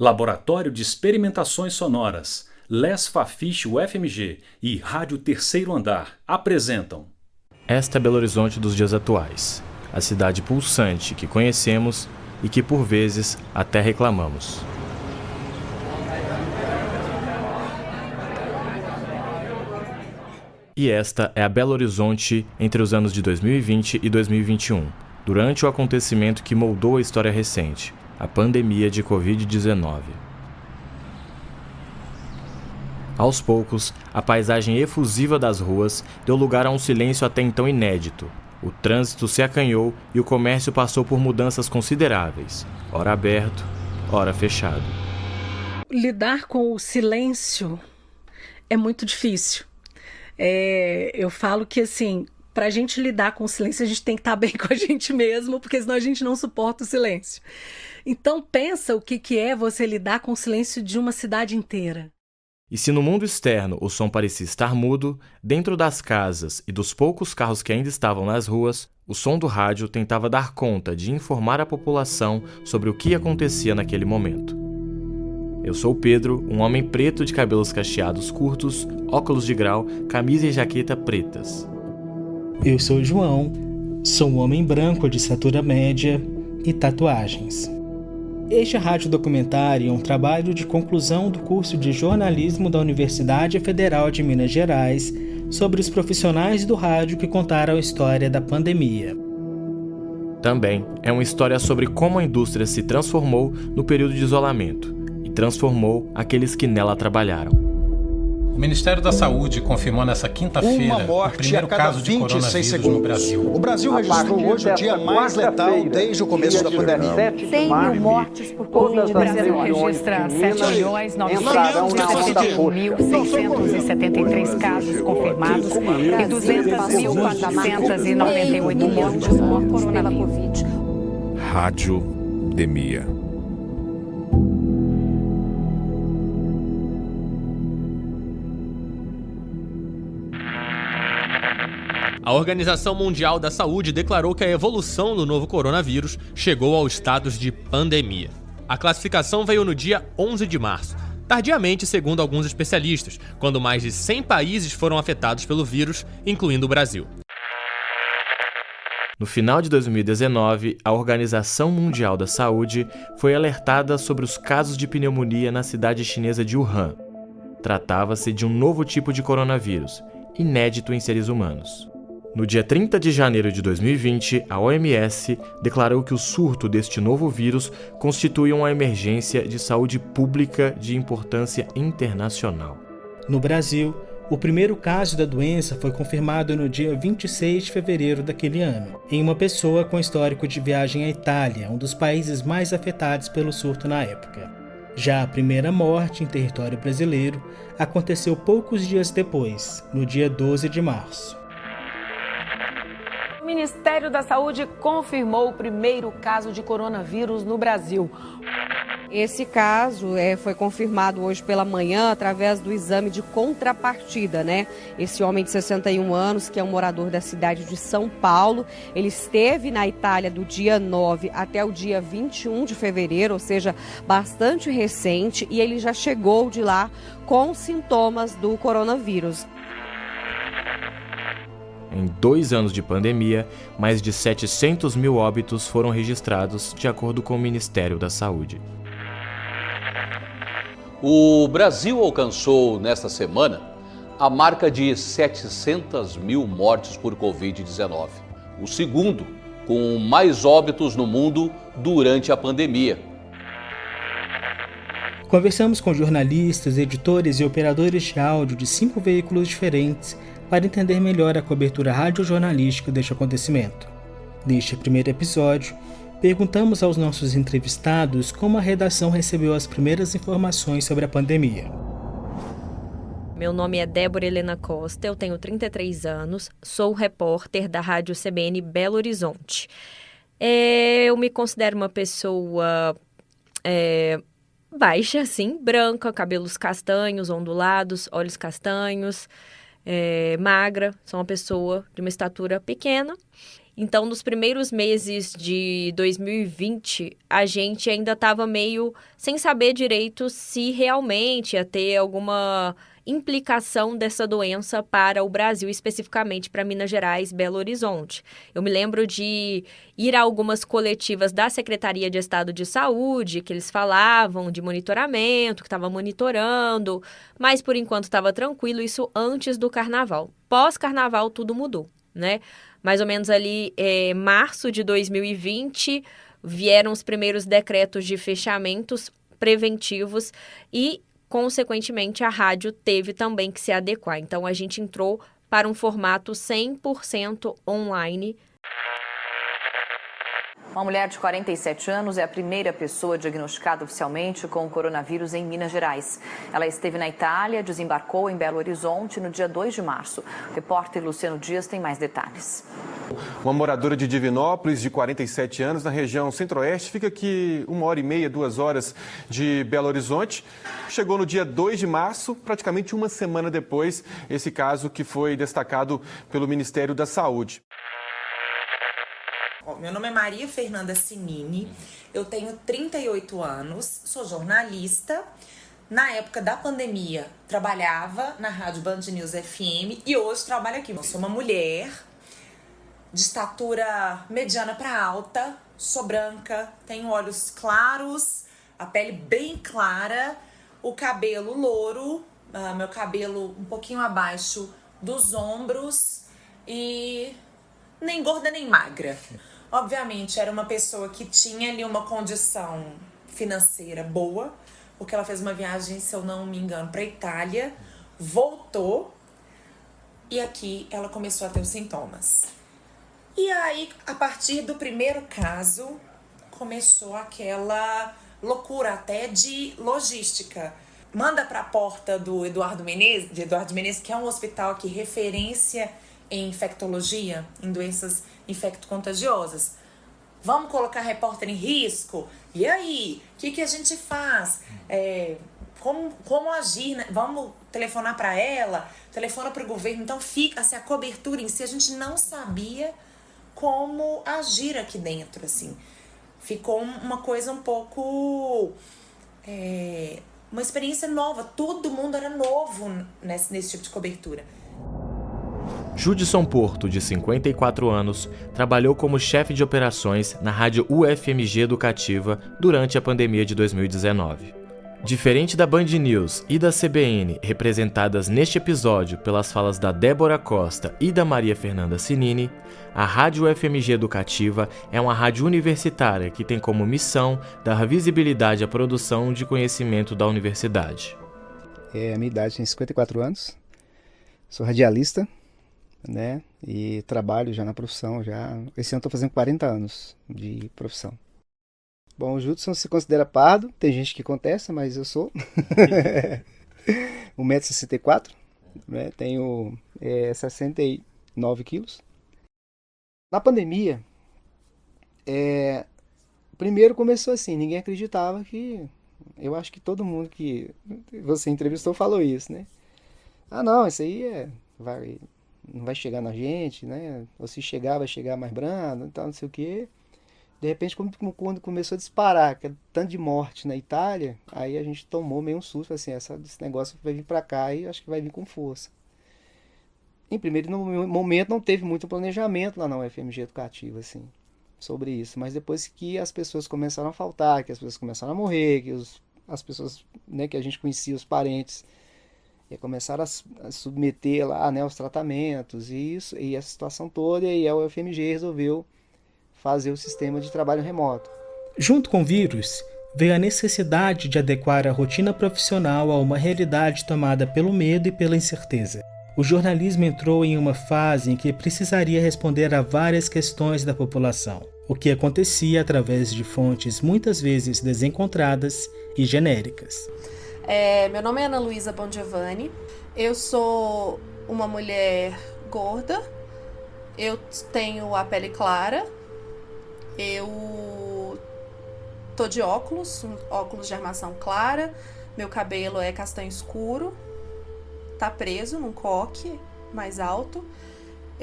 Laboratório de Experimentações Sonoras, Les Fafiche UFMG e Rádio Terceiro Andar apresentam. Esta é Belo Horizonte dos dias atuais, a cidade pulsante que conhecemos e que por vezes até reclamamos. E esta é a Belo Horizonte entre os anos de 2020 e 2021, durante o acontecimento que moldou a história recente, a pandemia de Covid-19. Aos poucos, a paisagem efusiva das ruas deu lugar a um silêncio até então inédito. O trânsito se acanhou e o comércio passou por mudanças consideráveis, ora aberto, ora fechado. Lidar com o silêncio é muito difícil. Eu falo que, assim, para a gente lidar com o silêncio, a gente tem que estar bem com a gente mesmo, porque senão a gente não suporta o silêncio. Então, pensa o que é você lidar com o silêncio de uma cidade inteira. E se no mundo externo o som parecia estar mudo, dentro das casas e dos poucos carros que ainda estavam nas ruas, o som do rádio tentava dar conta de informar a população sobre o que acontecia naquele momento. Eu sou o Pedro, um homem preto de cabelos cacheados curtos, óculos de grau, camisa e jaqueta pretas. Eu sou o João, sou um homem branco de estatura média e tatuagens. Este rádio documentário é um trabalho de conclusão do curso de jornalismo da Universidade Federal de Minas Gerais sobre os profissionais do rádio que contaram a história da pandemia. Também é uma história sobre como a indústria se transformou no período de isolamento e transformou aqueles que nela trabalharam. O Ministério da Saúde confirmou nessa quinta-feira o primeiro caso de coronavírus no Brasil. O Brasil registrou hoje o dia mais letal desde o começo da pandemia. 100 mil mortes por Covid. O Brasil registra 7.971.673 casos confirmados e 200.498 mortes por coronavírus. Rádio Demia. A Organização Mundial da Saúde declarou que a evolução do novo coronavírus chegou aos status de pandemia. A classificação veio no dia 11 de março, tardiamente segundo alguns especialistas, quando mais de 100 países foram afetados pelo vírus, incluindo o Brasil. No final de 2019, a Organização Mundial da Saúde foi alertada sobre os casos de pneumonia na cidade chinesa de Wuhan. Tratava-se de um novo tipo de coronavírus, inédito em seres humanos. No dia 30 de janeiro de 2020, a OMS declarou que o surto deste novo vírus constitui uma emergência de saúde pública de importância internacional. No Brasil, o primeiro caso da doença foi confirmado no dia 26 de fevereiro daquele ano, em uma pessoa com histórico de viagem à Itália, um dos países mais afetados pelo surto na época. Já a primeira morte em território brasileiro aconteceu poucos dias depois, no dia 12 de março. O Ministério da Saúde confirmou o primeiro caso de coronavírus no Brasil. Esse caso foi confirmado hoje pela manhã através do exame de contrapartida, né? Esse homem de 61 anos, que é um morador da cidade de São Paulo, ele esteve na Itália do dia 9 até o dia 21 de fevereiro, ou seja, bastante recente, e ele já chegou de lá com sintomas do coronavírus. Em 2 anos de pandemia, mais de 700 mil óbitos foram registrados, de acordo com o Ministério da Saúde. O Brasil alcançou, nesta semana, a marca de 700 mil mortes por Covid-19. O segundo, com mais óbitos no mundo durante a pandemia. Conversamos com jornalistas, editores e operadores de áudio de 5 veículos diferentes para entender melhor a cobertura radiojornalística deste acontecimento. Neste primeiro episódio, perguntamos aos nossos entrevistados como a redação recebeu as primeiras informações sobre a pandemia. Meu nome é Débora Helena Costa, eu tenho 33 anos, sou repórter da Rádio CBN Belo Horizonte. Eu me considero uma pessoa baixa, assim, branca, cabelos castanhos, ondulados, olhos castanhos, magra, sou uma pessoa de uma estatura pequena Então, nos primeiros meses de 2020, a gente ainda estava meio sem saber direito se realmente ia ter alguma implicação dessa doença para o Brasil, especificamente para Minas Gerais, Belo Horizonte. Eu me lembro de ir a algumas coletivas da Secretaria de Estado de Saúde, que eles falavam de monitoramento, que estava monitorando, mas por enquanto estava tranquilo, isso antes do Carnaval. Pós-Carnaval, tudo mudou, né? Mais ou menos ali, março de 2020, vieram os primeiros decretos de fechamentos preventivos e, consequentemente, a rádio teve também que se adequar. Então, a gente entrou para um formato 100% online. Uma mulher de 47 anos é a primeira pessoa diagnosticada oficialmente com o coronavírus em Minas Gerais. Ela esteve na Itália, desembarcou em Belo Horizonte no dia 2 de março. O repórter Luciano Dias tem mais detalhes. Uma moradora de Divinópolis, de 47 anos, na região centro-oeste, fica aqui 1h30, 2 horas de Belo Horizonte. Chegou no dia 2 de março, praticamente uma semana depois, esse caso que foi destacado pelo Ministério da Saúde. Meu nome é Maria Fernanda Sinini, eu tenho 38 anos, sou jornalista. Na época da pandemia, trabalhava na Rádio Band News FM e hoje trabalho aqui. Eu sou uma mulher de estatura mediana para alta, sou branca, tenho olhos claros, a pele bem clara, o cabelo louro, meu cabelo um pouquinho abaixo dos ombros e nem gorda nem magra. Obviamente, era uma pessoa que tinha ali uma condição financeira boa, porque ela fez uma viagem, se eu não me engano, para a Itália, voltou e aqui ela começou a ter os sintomas. E aí, a partir do primeiro caso, começou aquela loucura até de logística. Manda para a porta do Eduardo Menezes, que é um hospital aqui referência em infectologia, em doenças infecto-contagiosas. Vamos colocar repórter em risco? E aí? O que a gente faz? Como agir? Né? Vamos telefonar para ela? Telefona para o governo? Então fica assim, a cobertura em si, a gente não sabia como agir aqui dentro, assim. Ficou uma coisa um pouco... uma experiência nova. Todo mundo era novo nesse tipo de cobertura. Judson Porto, de 54 anos, trabalhou como chefe de operações na rádio UFMG Educativa durante a pandemia de 2019. Diferente da Band News e da CBN, representadas neste episódio pelas falas da Débora Costa e da Maria Fernanda Sinini, a rádio UFMG Educativa é uma rádio universitária que tem como missão dar visibilidade à produção de conhecimento da universidade. A minha idade tem 54 anos, sou radialista, né? E trabalho já na profissão, esse ano estou fazendo 40 anos de profissão. Bom, o Judson se considera pardo, tem gente que contesta, mas eu sou. 1,64 m, né? Tenho 69 quilos. Na pandemia, primeiro começou assim, ninguém acreditava que... Eu acho que todo mundo que você entrevistou falou isso, né? Ah, não, isso aí não vai chegar na gente, né? Ou se chegar, vai chegar mais brando, então não sei o quê. De repente, quando começou a disparar, que é tanto de morte na Itália, aí a gente tomou meio um susto, assim, esse negócio vai vir para cá e acho que vai vir com força. Em primeiro momento não teve muito planejamento lá na UFMG Educativa, assim, sobre isso. Mas depois que as pessoas começaram a faltar, que as pessoas começaram a morrer, que as pessoas, né, que a gente conhecia, os parentes, começaram a submeter lá, né, aos tratamentos e essa situação toda, e a UFMG resolveu fazer o sistema de trabalho remoto. Junto com o vírus, veio a necessidade de adequar a rotina profissional a uma realidade tomada pelo medo e pela incerteza. O jornalismo entrou em uma fase em que precisaria responder a várias questões da população, o que acontecia através de fontes muitas vezes desencontradas e genéricas. Meu nome é Ana Luísa Bongiovanni, eu sou uma mulher gorda, eu tenho a pele clara, eu tô de óculos de armação clara, meu cabelo é castanho escuro, tá preso num coque mais alto,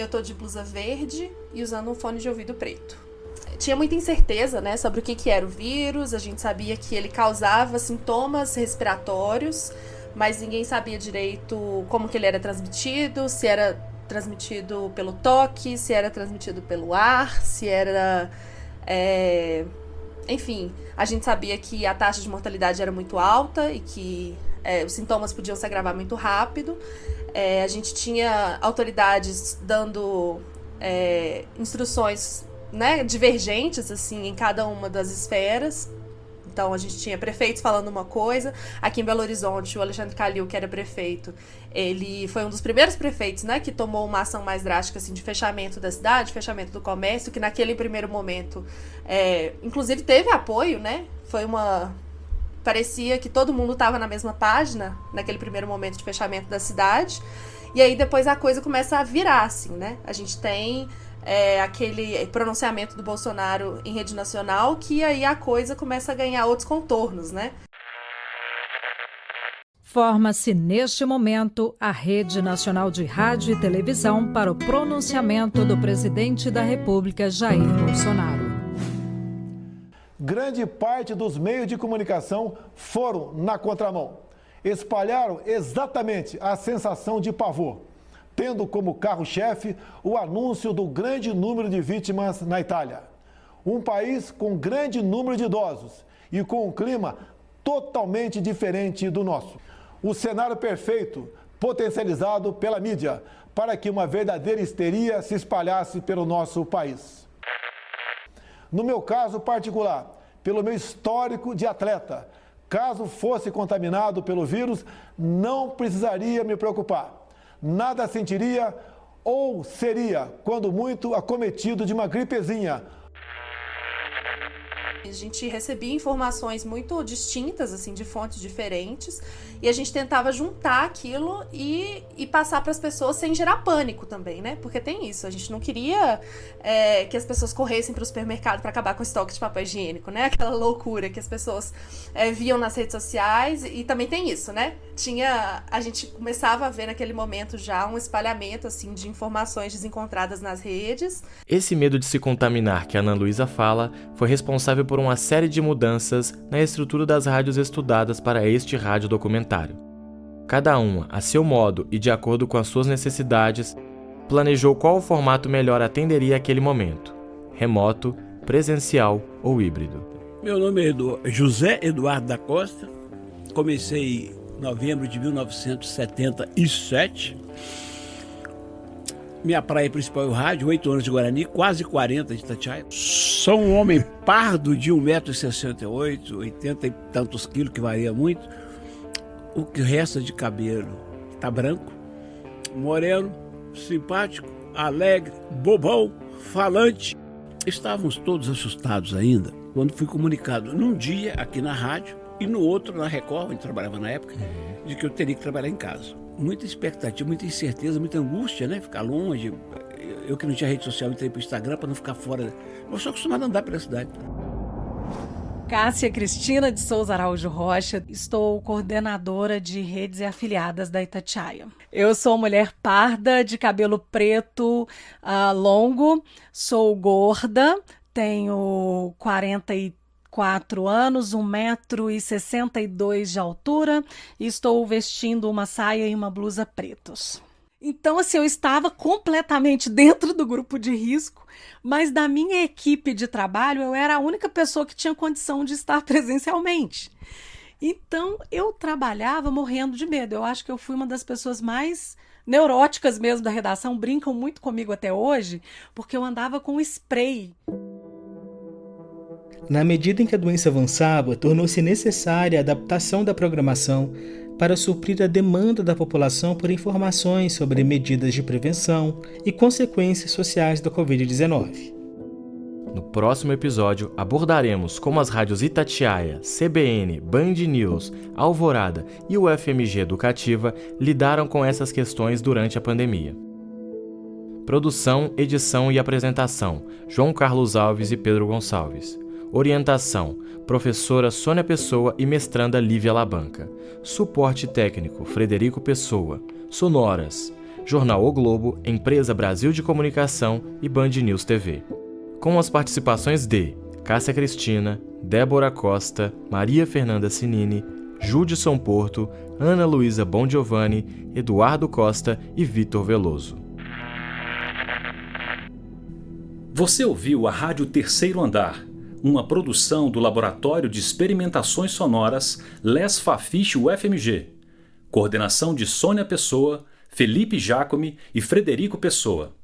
eu tô de blusa verde e usando um fone de ouvido preto. Tinha muita incerteza, né, sobre o que era o vírus. A gente sabia que ele causava sintomas respiratórios, mas ninguém sabia direito como que ele era transmitido, se era transmitido pelo toque, se era transmitido pelo ar, se era... Enfim, a gente sabia que a taxa de mortalidade era muito alta e que os sintomas podiam se agravar muito rápido. A gente tinha autoridades dando instruções, né, divergentes assim, em cada uma das esferas. Então, a gente tinha prefeitos falando uma coisa. Aqui em Belo Horizonte, o Alexandre Calil, que era prefeito, ele foi um dos primeiros prefeitos, né, que tomou uma ação mais drástica assim, de fechamento da cidade, fechamento do comércio, que naquele primeiro momento, inclusive, teve apoio, né? Parecia que todo mundo estava na mesma página naquele primeiro momento de fechamento da cidade. E aí, depois, a coisa começa a virar, assim, né? A gente tem... aquele pronunciamento do Bolsonaro em rede nacional, que aí a coisa começa a ganhar outros contornos, né? Forma-se neste momento a Rede Nacional de Rádio e Televisão para o pronunciamento do presidente da República, Jair Bolsonaro. Grande parte dos meios de comunicação foram na contramão. Espalharam exatamente a sensação de pavor, tendo como carro-chefe o anúncio do grande número de vítimas na Itália. Um país com grande número de idosos e com um clima totalmente diferente do nosso. O cenário perfeito, potencializado pela mídia, para que uma verdadeira histeria se espalhasse pelo nosso país. No meu caso particular, pelo meu histórico de atleta, caso fosse contaminado pelo vírus, não precisaria me preocupar. Nada sentiria ou seria, quando muito, acometido de uma gripezinha. A gente recebia informações muito distintas, assim, de fontes diferentes, e a gente tentava juntar aquilo e passar para as pessoas sem gerar pânico também, né? Porque tem isso, a gente não queria que as pessoas corressem para o supermercado para acabar com o estoque de papel higiênico, né? Aquela loucura que as pessoas viam nas redes sociais, e também tem isso, né? A gente começava a ver naquele momento já um espalhamento, assim, de informações desencontradas nas redes. Esse medo de se contaminar que a Ana Luísa fala foi responsável por uma série de mudanças na estrutura das rádios estudadas para este radiodocumentário. Cada uma, a seu modo e de acordo com as suas necessidades, planejou qual o formato melhor atenderia aquele momento: remoto, presencial ou híbrido. Meu nome é José Eduardo da Costa, comecei em novembro de 1977. Minha praia principal é o rádio, 8 anos de Guarani, quase 40 de Itatiaia. Sou um homem pardo de 1,68 m, 80 e tantos quilos, que varia muito. O que resta de cabelo tá branco, moreno, simpático, alegre, bobão, falante. Estávamos todos assustados ainda quando fui comunicado num dia aqui na rádio e no outro na Record, onde trabalhava na época, de que eu teria que trabalhar em casa. Muita expectativa, muita incerteza, muita angústia, né? Ficar longe. Eu que não tinha rede social, entrei pro Instagram para não ficar fora. Eu sou acostumado a andar pela cidade. Cássia Cristina de Souza Araújo Rocha, estou coordenadora de redes e afiliadas da Itatiaia. Eu sou mulher parda, de cabelo preto longo, sou gorda, tenho 44 anos, 1,62 m de altura e estou vestindo uma saia e uma blusa pretos. Então, assim, eu estava completamente dentro do grupo de risco, mas da minha equipe de trabalho eu era a única pessoa que tinha condição de estar presencialmente. Então, eu trabalhava morrendo de medo. Eu acho que eu fui uma das pessoas mais neuróticas mesmo da redação, brincam muito comigo até hoje, porque eu andava com spray. Na medida em que a doença avançava, tornou-se necessária a adaptação da programação para suprir a demanda da população por informações sobre medidas de prevenção e consequências sociais da Covid-19. No próximo episódio, abordaremos como as rádios Itatiaia, CBN, Band News, Alvorada e o FMG Educativa lidaram com essas questões durante a pandemia. Produção, edição e apresentação: João Carlos Alves e Pedro Gonçalves. Orientação: professora Sônia Pessoa e mestranda Lívia Labanca. Suporte técnico: Frederico Pessoa. Sonoras: Jornal O Globo, Empresa Brasil de Comunicação e Band News TV. Com as participações de Cássia Cristina, Débora Costa, Maria Fernanda Sinini, Judson Porto, Ana Luísa Bongiovanni, Eduardo Costa e Vitor Veloso. Você ouviu a Rádio Terceiro Andar, uma produção do Laboratório de Experimentações Sonoras Les Fafiche UFMG. Coordenação de Sônia Pessoa, Felipe Jacome e Frederico Pessoa.